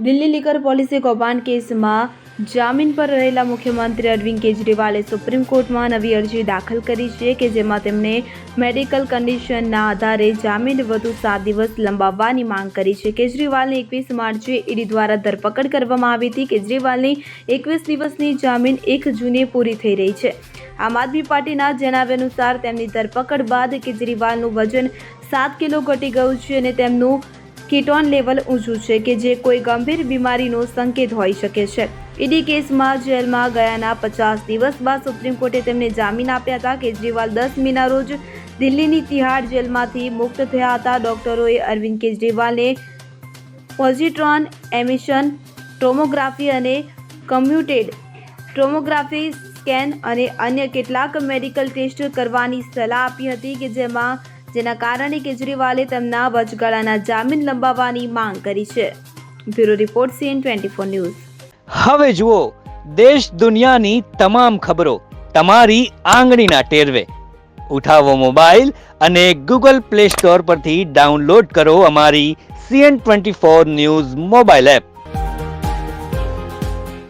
Delhi liquor પોલીસે કૌભાંડ કેસમાં જામીન પર રહેલા મુખ્યમંત્રી અરવિંદ કેજરીવાલે સુપ્રીમ કોર્ટમાં નવી અરજી દાખલ કરી છે કે જેમાં તેમણે મેડિકલ કન્ડિશનના આધારે જામીન વધુ 7 દિવસ લંબાવવાની માંગ કરી છે. કેજરીવાલની 21 માર્ચે ઈડી દ્વારા ધરપકડ કરવામાં આવી હતી. કેજરીવાલની 21 દિવસની જામીન 1 જૂને પૂરી થઈ રહી છે. આમ આદમી પાર્ટીના જણાવ્યા અનુસાર તેમની ધરપકડ બાદ કેજરીવાલનું વજન 7 કિલો ઘટી ગયું છે અને તેમનું કીટોન લેવલ ઊંચું છે કે જે કોઈ ગંભીર બીમારીનો સંકેત હોઈ શકે છે. ઈડી કેસમાં જેલમાં ગયાના 50 દિવસ બાદ સુપ્રીમ કોર્ટે તેમને જામીન આપ્યા હતા. કેજરીવાલ 10 મેના રોજ દિલ્હીની તિહાડ જેલમાંથી મુક્ત થયા હતા. ડોક્ટરોએ અરવિંદ કેજરીવાલને પોઝિટ્રોન એમિશન ટોમોગ્રાફી અને કમ્પ્યુટેડ ટોમોગ્રાફી સ્કેન અને અન્ય કેટલાક મેડિકલ ટેસ્ટ કરવાની સલાહ આપી હતી કે જેના કારણે કેજરીવાલે તેમના વચગાળાના જામીન લંબાવવાની માંગ કરી છે. Bureau report CN24 news. હવે જુઓ દેશ દુનિયાની તમામ ખબરો તમારી આંગળીના ટેરવે. ઉઠાવો મોબાઈલ અને Google Play Store પરથી ડાઉનલોડ કરો અમારી CN24 ન્યૂઝ મોબાઈલ એપ.